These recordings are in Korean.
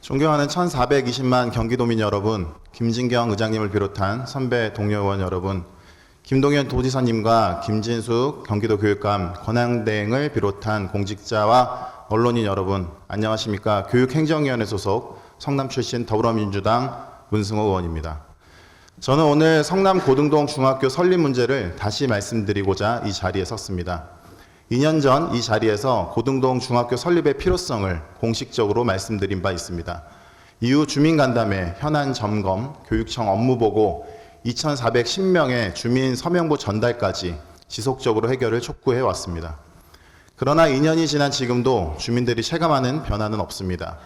존경하는 1420만 경기도민 여러분, 김진경 의장님을 비롯한 선배 동료 의원 여러분, 김동연 도지사님과 김진숙 경기도교육감, 권한대행을 비롯한 공직자와 언론인 여러분, 안녕하십니까. 교육행정위원회 소속 성남 출신 더불어민주당 문승호 의원입니다. 저는 오늘 성남 고등동 중학교 설립 문제를 다시 말씀드리고자 이 자리에 섰습니다. 2년 전 이 자리에서 고등동 중학교 설립의 필요성을 공식적으로 말씀드린 바 있습니다. 이후 주민간담회, 현안 점검, 교육청 업무보고, 2,410명의 주민 서명부 전달까지 지속적으로 해결을 촉구해 왔습니다. 그러나 2년이 지난 지금도 주민들이 체감하는 변화는 없습니다.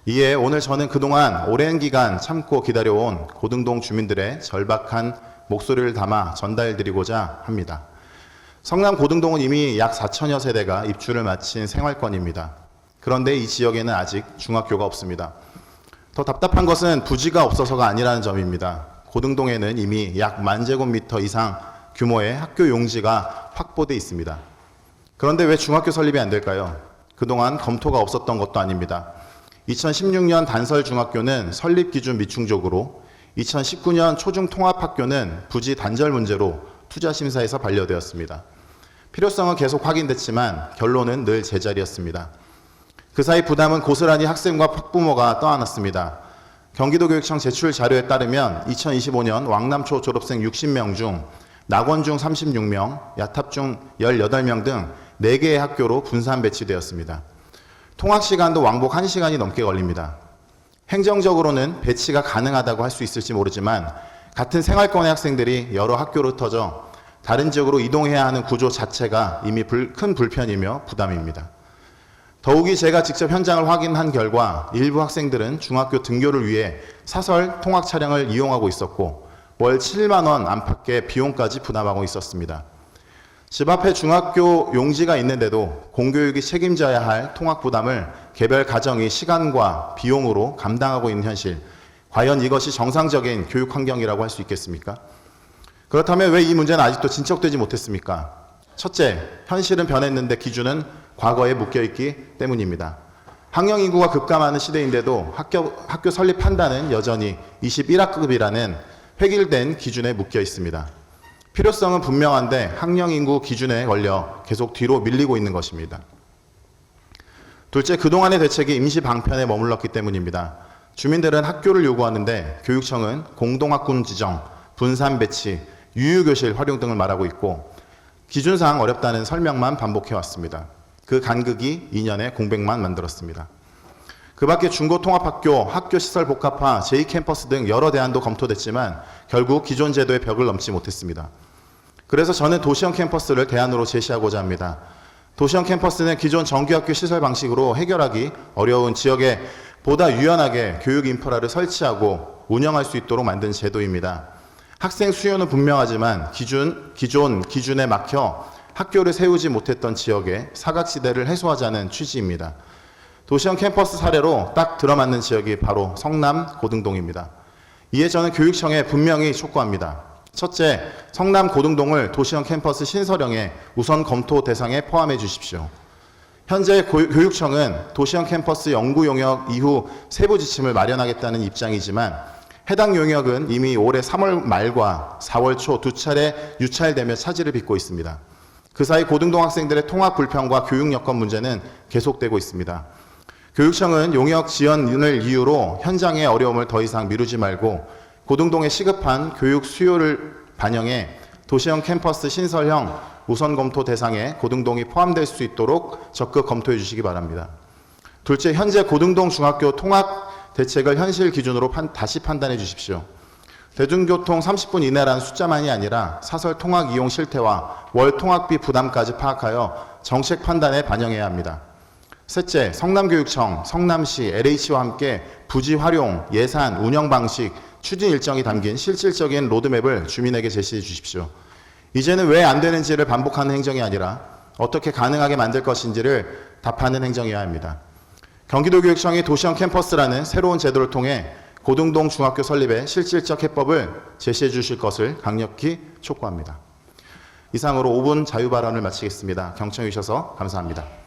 이에 오늘 저는 그동안 오랜 기간 참고 기다려온 고등동 주민들의 절박한 목소리를 담아 전달드리고자 합니다. 성남 고등동은 이미 약 4천여 세대가 입주를 마친 생활권입니다. 그런데 이 지역에는 아직 중학교가 없습니다. 더 답답한 것은 부지가 없어서가 아니라는 점입니다. 고등동에는 이미 약 10,000제곱미터 이상 규모의 학교 용지가 확보돼 있습니다. 그런데 왜 중학교 설립이 안 될까요? 그동안 검토가 없었던 것도 아닙니다. 2016년 단설 중학교는 설립 기준 미충족으로, 2019년 초중 통합학교는 부지 단절 문제로 투자심사에서 반려되었습니다. 필요성은 계속 확인됐지만 결론은 늘 제자리였습니다. 그 사이 부담은 고스란히 학생과 학부모가 떠안았습니다. 경기도교육청 제출 자료에 따르면 2025년 왕남초 졸업생 60명 중 낙원중 36명, 야탑중 18명 등 4개의 학교로 분산 배치되었습니다. 통학시간도 왕복 1시간이 넘게 걸립니다. 행정적으로는 배치가 가능하다고 할 수 있을지 모르지만 같은 생활권의 학생들이 여러 학교로 흩어져 다른 지역으로 이동해야 하는 구조 자체가 이미 큰 불편이며 부담입니다. 더욱이 제가 직접 현장을 확인한 결과 일부 학생들은 중학교 등교를 위해 사설 통학 차량을 이용하고 있었고 월 7만 원 안팎의 비용까지 부담하고 있었습니다. 집 앞에 중학교 용지가 있는데도 공교육이 책임져야 할 통학 부담을 개별 가정이 시간과 비용으로 감당하고 있는 현실, 과연 이것이 정상적인 교육 환경이라고 할 수 있겠습니까? 그렇다면 왜 이 문제는 아직도 진척되지 못했습니까? 첫째, 현실은 변했는데 기준은 과거에 묶여있기 때문입니다. 학령 인구가 급감하는 시대인데도 학교 설립 판단은 여전히 21학급이라는 획일된 기준에 묶여 있습니다. 필요성은 분명한데 학령 인구 기준에 걸려 계속 뒤로 밀리고 있는 것입니다. 둘째, 그동안의 대책이 임시 방편에 머물렀기 때문입니다. 주민들은 학교를 요구하는데 교육청은 공동학군 지정, 분산 배치, 유유교실 활용 등을 말하고 있고 기준상 어렵다는 설명만 반복해왔습니다. 그 간극이 2년의 공백만 만들었습니다. 그 밖에 중고통합학교, 학교시설 복합화, 제2캠퍼스 등 여러 대안도 검토됐지만 결국 기존 제도의 벽을 넘지 못했습니다. 그래서 저는 도시형 캠퍼스를 대안으로 제시하고자 합니다. 도시형 캠퍼스는 기존 정규학교 시설 방식으로 해결하기 어려운 지역에 보다 유연하게 교육 인프라를 설치하고 운영할 수 있도록 만든 제도입니다. 학생 수요는 분명하지만 기존 기준에 막혀 학교를 세우지 못했던 지역의 사각지대를 해소하자는 취지입니다. 도시형 캠퍼스 사례로 딱 들어맞는 지역이 바로 성남 고등동입니다. 이에 저는 교육청에 분명히 촉구합니다. 첫째, 성남 고등동을 도시형 캠퍼스 신설형의 우선 검토 대상에 포함해 주십시오. 현재 교육청은 도시형 캠퍼스 연구 용역 이후 세부 지침을 마련하겠다는 입장이지만 해당 용역은 이미 올해 3월 말과 4월 초 두 차례 유찰되며 차질을 빚고 있습니다. 그 사이 고등동 학생들의 통학 불편과 교육 여건 문제는 계속되고 있습니다. 교육청은 용역 지연을 이유로 현장의 어려움을 더 이상 미루지 말고 고등동의 시급한 교육 수요를 반영해 도시형 캠퍼스 신설형 우선 검토 대상에 고등동이 포함될 수 있도록 적극 검토해 주시기 바랍니다. 둘째, 현재 고등동 중학교 통학 대책을 현실 기준으로 다시 판단해 주십시오. 대중교통 30분 이내라는 숫자만이 아니라 사설 통학 이용 실태와 월 통학비 부담까지 파악하여 정책 판단에 반영해야 합니다. 셋째, 성남교육청, 성남시, LH와 함께 부지 활용, 예산, 운영 방식, 추진 일정이 담긴 실질적인 로드맵을 주민에게 제시해 주십시오. 이제는 왜 안 되는지를 반복하는 행정이 아니라 어떻게 가능하게 만들 것인지를 답하는 행정이어야 합니다. 경기도교육청이 도시형 캠퍼스라는 새로운 제도를 통해 고등동 중학교 설립의 실질적 해법을 제시해 주실 것을 강력히 촉구합니다. 이상으로 5분 자유발언을 마치겠습니다. 경청해 주셔서 감사합니다.